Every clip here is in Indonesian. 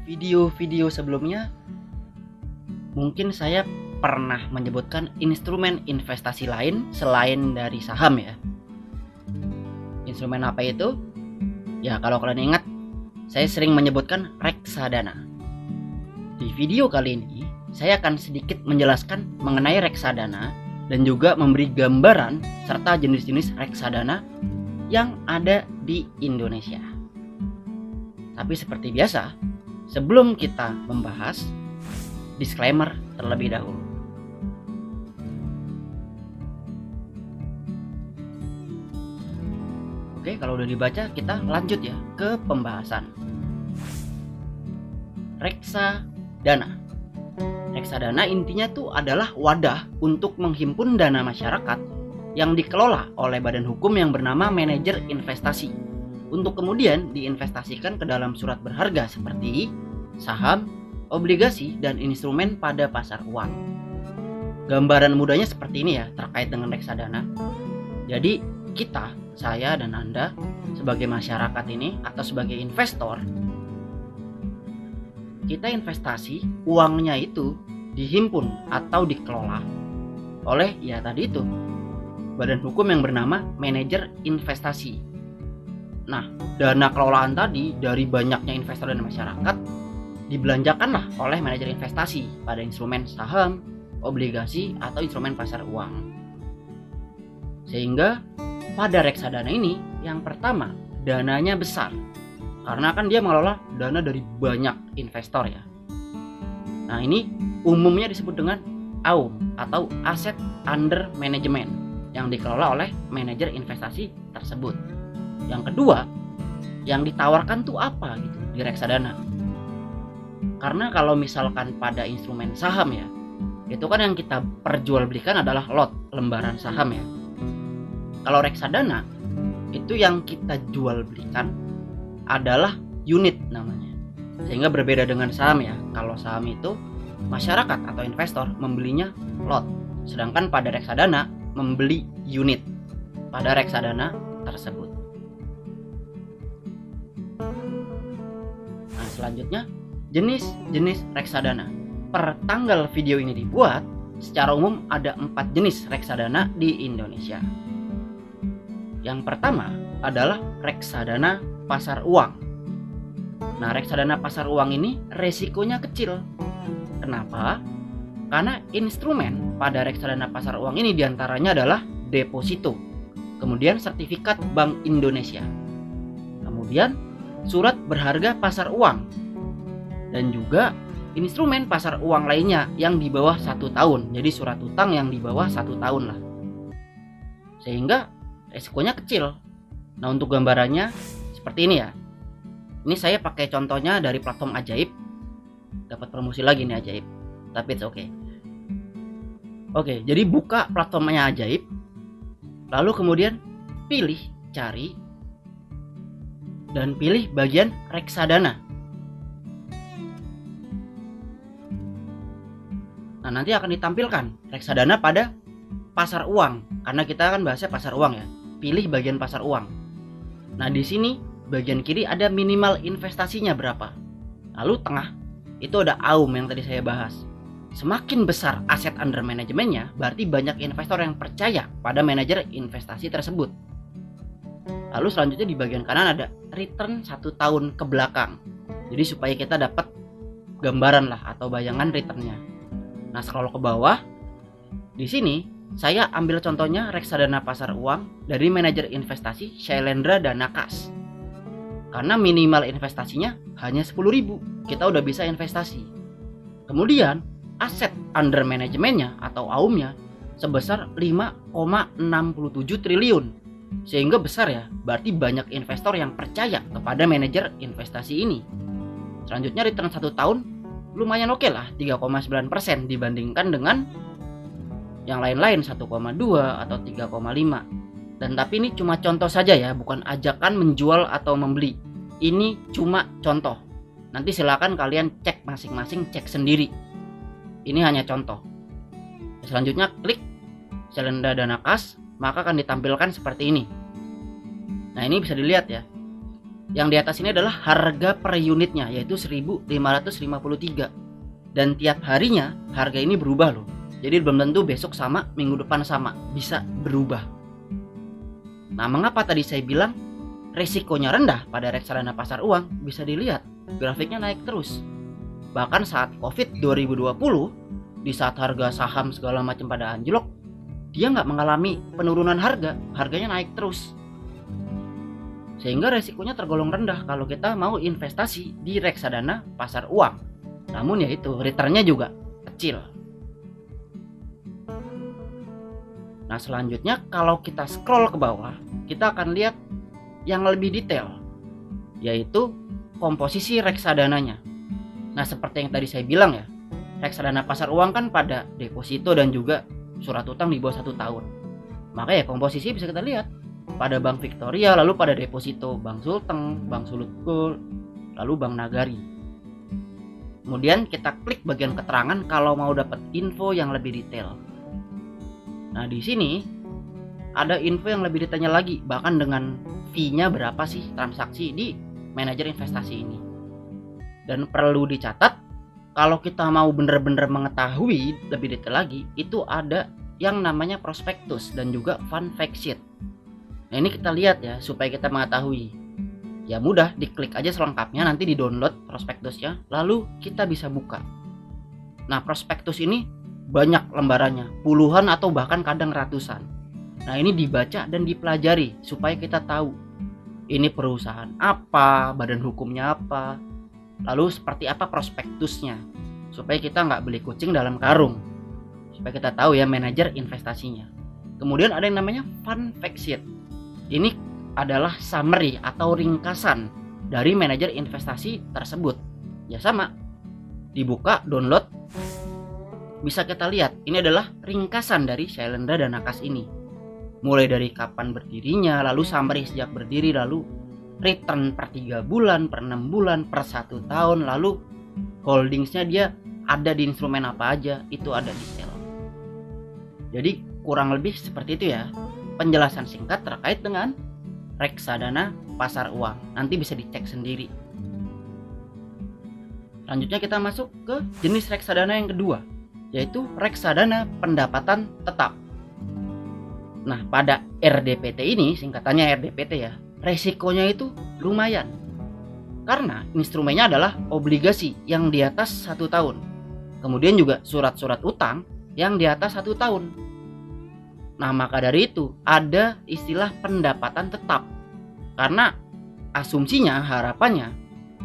video-video sebelumnya mungkin saya pernah menyebutkan instrumen investasi lain selain dari saham ya. Instrumen apa itu? Ya kalau kalian ingat, saya sering menyebutkan reksadana. Di video kali ini, saya akan sedikit menjelaskan mengenai reksadana dan juga memberi gambaran serta jenis-jenis reksadana yang ada di Indonesia. Tapi seperti biasa, sebelum kita membahas, disclaimer terlebih dahulu. Oke, kalau udah dibaca, kita lanjut ya ke pembahasan. Reksadana. Reksadana intinya tuh adalah wadah untuk menghimpun dana masyarakat yang dikelola oleh badan hukum yang bernama manajer investasi untuk kemudian diinvestasikan ke dalam surat berharga seperti saham, obligasi, dan instrumen pada pasar uang. Gambaran mudahnya seperti ini ya terkait dengan reksadana. Jadi kita, saya dan Anda sebagai masyarakat ini atau sebagai investor, kita investasi, uangnya itu dihimpun atau dikelola oleh ya tadi itu badan hukum yang bernama manajer investasi. Nah, dana kelolaan tadi dari banyaknya investor dan masyarakat dibelanjakanlah oleh manajer investasi pada instrumen saham, obligasi, atau instrumen pasar uang. Sehingga pada reksadana ini yang pertama dananya besar karena kan dia mengelola dana dari banyak investor ya. Nah, ini umumnya disebut dengan AUM atau Asset Under Management yang dikelola oleh manajer investasi tersebut. Yang kedua, yang ditawarkan tuh apa gitu di reksadana? Karena kalau misalkan pada instrumen saham ya, itu kan yang kita perjualbelikan adalah lot, lembaran saham ya. Kalau reksadana itu yang kita jual belikan adalah unit namanya. Sehingga berbeda dengan saham ya. Kalau saham itu masyarakat atau investor membelinya lot, sedangkan pada reksadana membeli unit pada reksadana tersebut. Nah, selanjutnya jenis-jenis reksadana. Per tanggal video ini dibuat, secara umum ada 4 jenis reksadana di Indonesia. Yang pertama adalah reksadana pasar uang. Nah, reksadana pasar uang ini resikonya kecil. Kenapa? Karena instrumen pada reksadana pasar uang ini diantaranya adalah deposito, kemudian sertifikat Bank Indonesia, kemudian surat berharga pasar uang, dan juga instrumen pasar uang lainnya yang di bawah 1 tahun. Jadi surat utang yang di bawah 1 tahun lah. Sehingga resikonya kecil. Nah, untuk gambarannya seperti ini ya. Ini saya pakai contohnya dari platform Ajaib. Dapat promosi lagi nih Ajaib, tapi it's okay. Oke, jadi buka platformnya Ajaib, lalu kemudian pilih cari dan pilih bagian reksadana. Nah, nanti akan ditampilkan reksadana pada pasar uang, karena kita kan bahasnya pasar uang ya. Pilih bagian pasar uang. Nah, di sini bagian kiri ada minimal investasinya berapa. Lalu tengah itu ada AUM yang tadi saya bahas. Semakin besar aset under manajemennya, berarti banyak investor yang percaya pada manajer investasi tersebut. Lalu selanjutnya di bagian kanan ada return 1 tahun ke belakang. Jadi supaya kita dapat gambaran lah atau bayangan returnnya. Nah, scroll ke bawah. Di sini saya ambil contohnya reksadana pasar uang dari manajer investasi Shailendra Dana Kas. Karena minimal investasinya hanya 10.000, kita udah bisa investasi. Kemudian aset under manajemennya atau AUM-nya sebesar 5,67 triliun. Sehingga besar ya, berarti banyak investor yang percaya kepada manajer investasi ini. Selanjutnya return 1 tahun lumayan oke lah, 3,9% dibandingkan dengan yang lain-lain 1,2 atau 3,5. Dan tapi ini cuma contoh saja ya, bukan ajakan menjual atau membeli. Ini cuma contoh. Nanti silakan kalian cek masing-masing, cek sendiri. Ini hanya contoh. Selanjutnya klik Shailendra Dana Kas, maka akan ditampilkan seperti ini. Nah, ini bisa dilihat ya. Yang di atas ini adalah harga per unitnya, yaitu 1.553. Dan tiap harinya harga ini berubah loh. Jadi belum tentu besok sama, minggu depan sama, bisa berubah. Nah, mengapa tadi saya bilang resikonya rendah pada reksadana pasar uang? Bisa dilihat grafiknya naik terus. Bahkan saat Covid 2020, di saat harga saham segala macam pada anjlok, dia nggak mengalami penurunan harga, harganya naik terus. Sehingga resikonya tergolong rendah kalau kita mau investasi di reksadana pasar uang. Namun ya itu, returnnya juga kecil. Nah, selanjutnya kalau kita scroll ke bawah, kita akan lihat yang lebih detail, yaitu komposisi reksadananya. Nah, seperti yang tadi saya bilang ya, reksadana pasar uang kan pada deposito dan juga surat utang di bawah 1 tahun. Maka ya komposisi bisa kita lihat pada Bank Victoria, lalu pada deposito Bank Sulteng, Bank Sulut Gold, lalu Bank Nagari. Kemudian kita klik bagian keterangan kalau mau dapat info yang lebih detail. Nah, di sini ada info yang lebih detailnya lagi, bahkan dengan fee-nya berapa sih transaksi di manajer investasi ini. Dan perlu dicatat, kalau kita mau benar-benar mengetahui lebih detail lagi, itu ada yang namanya prospektus dan juga fund fact sheet. Nah, ini kita lihat ya, supaya kita mengetahui. Ya mudah, diklik aja selengkapnya, nanti di-download prospektusnya, lalu kita bisa buka. Nah, prospektus ini banyak lembarannya, puluhan atau bahkan kadang ratusan. Nah, ini dibaca dan dipelajari supaya kita tahu ini perusahaan apa, badan hukumnya apa, lalu seperti apa prospektusnya, supaya kita nggak beli kucing dalam karung, supaya kita tahu ya manajer investasinya. Kemudian ada yang namanya fund fact sheet. Ini adalah summary atau ringkasan dari manajer investasi tersebut. Ya sama, dibuka, download, bisa kita lihat. Ini adalah ringkasan dari Shailendra Dana Kas ini. Mulai dari kapan berdirinya, lalu summary sejak berdiri, lalu return per 3 bulan, per 6 bulan, per 1 tahun, lalu holdingsnya dia ada di instrumen apa aja, itu ada detail. Jadi kurang lebih seperti itu ya, penjelasan singkat terkait dengan reksadana pasar uang. Nanti bisa dicek sendiri. Selanjutnya kita masuk ke jenis reksadana yang kedua, yaitu reksadana pendapatan tetap. Nah, pada RDPT ini, singkatannya RDPT ya, resikonya itu lumayan. Karena instrumennya adalah obligasi yang di atas 1 tahun. Kemudian juga surat-surat utang yang di atas 1 tahun. Nah, maka dari itu ada istilah pendapatan tetap. Karena asumsinya, harapannya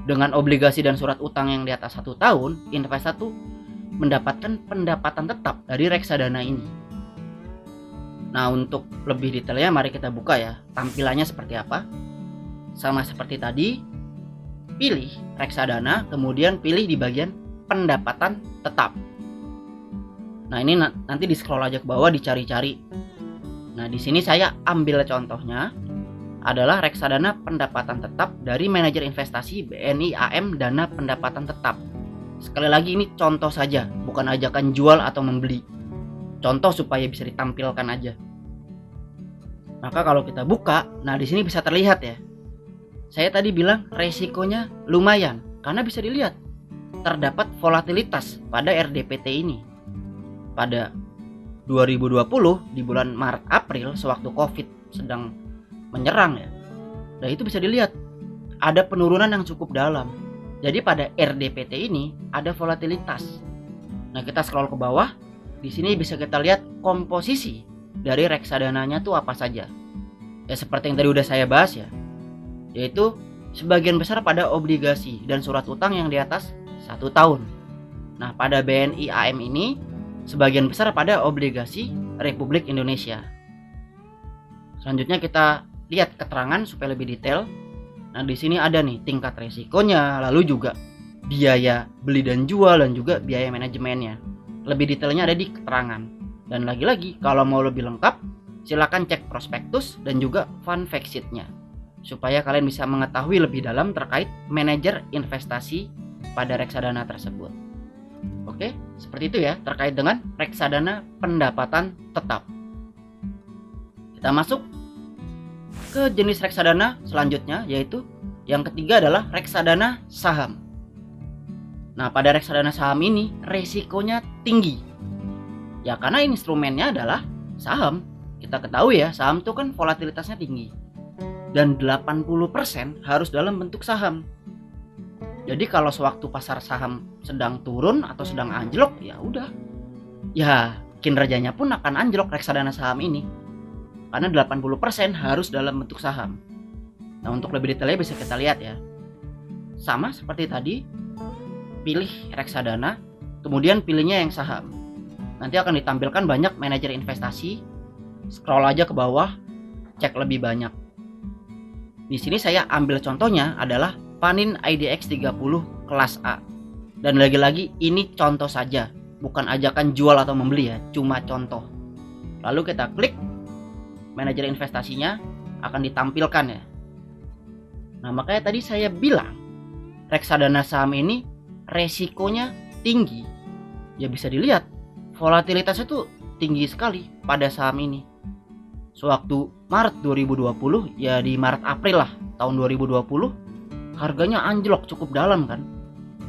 dengan obligasi dan surat utang yang di atas 1 tahun, investor tuh mendapatkan pendapatan tetap dari reksadana ini. Nah, untuk lebih detailnya mari kita buka ya, tampilannya seperti apa. Sama seperti tadi, pilih reksadana, kemudian pilih di bagian pendapatan tetap. Nah, ini nanti di scroll aja ke bawah, dicari-cari. Nah, di sini saya ambil contohnya adalah reksadana pendapatan tetap dari manajer investasi BNI AM Dana Pendapatan Tetap. Sekali lagi ini contoh saja, bukan ajakan jual atau membeli. Contoh supaya bisa ditampilkan aja. Maka kalau kita buka, nah di sini bisa terlihat ya. Saya tadi bilang resikonya lumayan karena bisa dilihat terdapat volatilitas pada RDPT ini. Pada 2020 di bulan Maret April sewaktu Covid sedang menyerang ya. Nah, itu bisa dilihat ada penurunan yang cukup dalam. Jadi pada RDPT ini ada volatilitas. Nah, kita scroll ke bawah. Di sini bisa kita lihat komposisi dari reksadananya tuh apa saja. Ya seperti yang tadi udah saya bahas ya. Yaitu sebagian besar pada obligasi dan surat utang yang di atas 1 tahun. Nah, pada BNI AM ini sebagian besar pada obligasi Republik Indonesia. Selanjutnya kita lihat keterangan supaya lebih detail. Nah, di sini ada nih tingkat resikonya, lalu juga biaya beli dan jual dan juga biaya manajemennya. Lebih detailnya ada di keterangan. Dan lagi-lagi kalau mau lebih lengkap, silakan cek prospektus dan juga fund fact sheet-nya supaya kalian bisa mengetahui lebih dalam terkait manajer investasi pada reksadana tersebut. Oke, seperti itu ya terkait dengan reksadana pendapatan tetap. Kita masuk ke jenis reksadana selanjutnya, yaitu Yang ketiga adalah reksadana saham. Nah, pada reksadana saham ini resikonya tinggi. Ya, karena instrumennya adalah saham. Kita ketahui ya, saham itu kan volatilitasnya tinggi. Dan 80% harus dalam bentuk saham. Jadi kalau sewaktu pasar saham sedang turun atau sedang anjlok, ya udah. Ya, kinerjanya pun akan anjlok reksadana saham ini. Karena 80% harus dalam bentuk saham. Nah, untuk lebih detailnya bisa kita lihat ya. Sama seperti tadi, pilih reksadana, kemudian pilihnya yang saham. Nanti akan ditampilkan banyak manajer investasi. Scroll aja ke bawah, cek lebih banyak. Di sini saya ambil contohnya adalah Panin IDX 30 kelas A. Dan lagi-lagi ini contoh saja, bukan ajakan jual atau membeli ya, cuma contoh. Lalu kita klik manajer investasinya, akan ditampilkan ya. Nah, makanya tadi saya bilang reksadana saham ini resikonya tinggi. Ya bisa dilihat volatilitasnya tuh tinggi sekali pada saham ini. Sewaktu Maret 2020, ya di Maret April lah tahun 2020, harganya anjlok cukup dalam kan.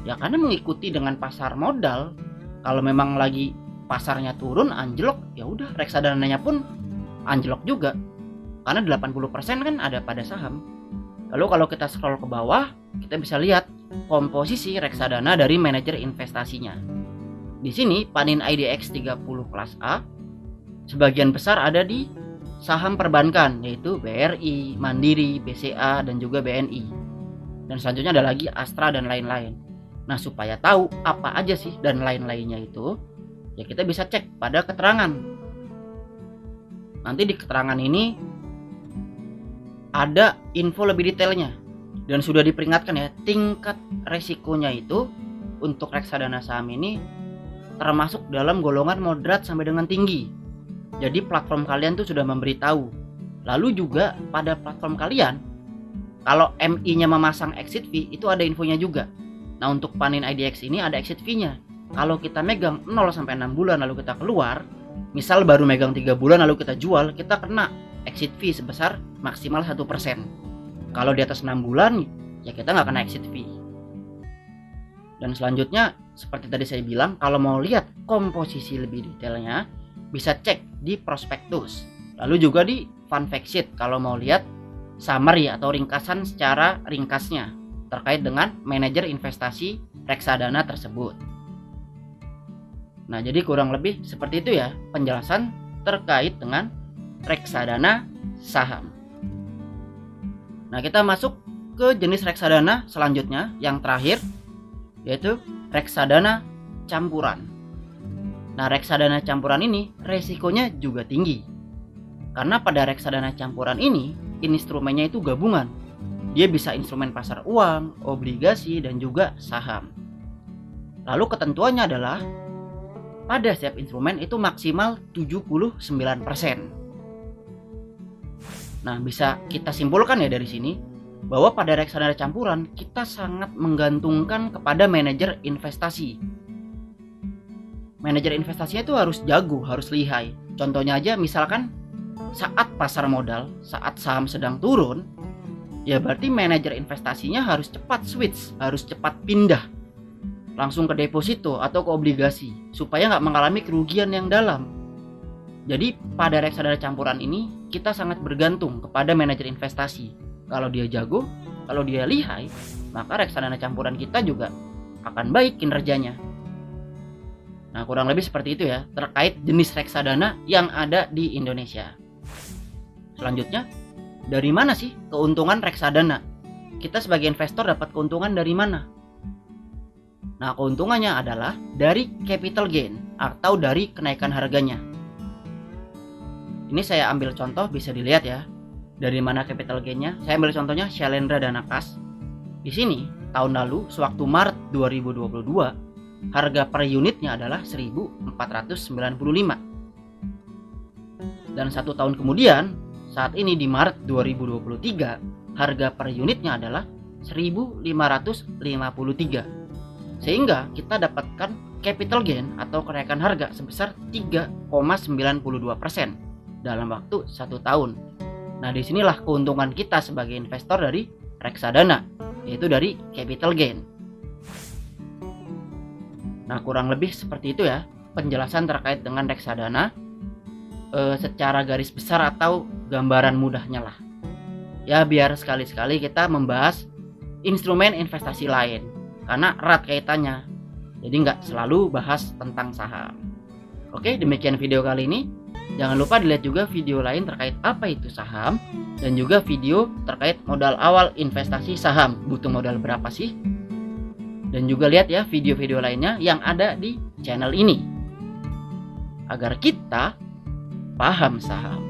Ya karena mengikuti dengan pasar modal. Kalau memang lagi pasarnya turun anjlok, ya udah reksadananya pun anjlok juga. Karena 80% kan ada pada saham. Lalu kalau kita scroll ke bawah, kita bisa lihat komposisi reksadana dari manajer investasinya. Di sini Panin IDX 30 kelas A sebagian besar ada di saham perbankan, yaitu BRI, Mandiri, BCA, dan juga BNI. Dan selanjutnya ada lagi Astra dan lain-lain. Nah, supaya tahu apa aja sih dan lain-lainnya itu, ya kita bisa cek pada keterangan. Nanti di keterangan ini ada info lebih detailnya. Dan sudah diperingatkan ya, tingkat resikonya itu untuk reksadana saham ini termasuk dalam golongan moderat sampai dengan tinggi. Jadi platform kalian tuh sudah memberitahu. Lalu juga pada platform kalian, kalau MI-nya memasang exit fee, itu ada infonya juga. Nah, untuk Panin IDX ini ada exit fee-nya. Kalau kita megang 0-6 bulan lalu kita keluar, misal baru megang 3 bulan lalu kita jual, kita kena exit fee sebesar maksimal 1%. Kalau di atas 6 bulan, ya kita nggak kena exit fee. Dan selanjutnya, seperti tadi saya bilang, kalau mau lihat komposisi lebih detailnya, bisa cek di prospektus. Lalu juga di fun fact sheet kalau mau lihat summary atau ringkasan secara ringkasnya terkait dengan manajer investasi reksadana tersebut. Nah, jadi kurang lebih seperti itu ya penjelasan terkait dengan reksadana saham. Nah, kita masuk ke jenis reksadana selanjutnya yang terakhir, yaitu reksadana campuran. Nah, reksadana campuran ini resikonya juga tinggi. Karena pada reksadana campuran ini, instrumennya itu gabungan. Dia bisa instrumen pasar uang, obligasi, dan juga saham. Lalu ketentuannya adalah pada setiap instrumen itu maksimal 79%. Nah, bisa kita simpulkan ya dari sini bahwa pada reksadana campuran kita sangat menggantungkan kepada manajer investasi. Manajer investasinya itu harus jago, harus lihai. Contohnya aja misalkan saat pasar modal, saat saham sedang turun, ya berarti manajer investasinya harus cepat switch, harus cepat pindah langsung ke deposito atau ke obligasi supaya nggak mengalami kerugian yang dalam. Jadi pada reksadana campuran ini kita sangat bergantung kepada manajer investasi. Kalau dia jago, kalau dia lihai, maka reksadana campuran kita juga akan baik kinerjanya. Nah, kurang lebih seperti itu ya terkait jenis reksadana yang ada di Indonesia. Selanjutnya, dari mana sih keuntungan reksadana? Kita sebagai investor dapat keuntungan dari mana? Nah, keuntungannya adalah dari capital gain atau dari kenaikan harganya. Ini saya ambil contoh, bisa dilihat ya. Dari mana capital gain-nya? Saya ambil contohnya Shalendra Dana Kas. Di sini, tahun lalu, sewaktu Maret 2022, harga per unitnya adalah 1.495. Dan 1 tahun kemudian, saat ini di Maret 2023, harga per unitnya adalah 1.553. Sehingga kita dapatkan capital gain atau kenaikan harga sebesar 3,92% dalam waktu 1 tahun. Nah, disinilah keuntungan kita sebagai investor dari reksadana, yaitu dari capital gain. Nah, kurang lebih seperti itu ya penjelasan terkait dengan reksadana secara garis besar atau gambaran mudahnya lah. Ya, biar sekali-sekali kita membahas instrumen investasi lain karena erat kaitannya. Jadi nggak selalu bahas tentang saham. Oke, demikian video kali ini. Jangan lupa dilihat juga video lain terkait apa itu saham dan juga video terkait modal awal investasi saham. Butuh modal berapa sih? Dan juga lihat ya video-video lainnya yang ada di channel ini agar kita paham saham.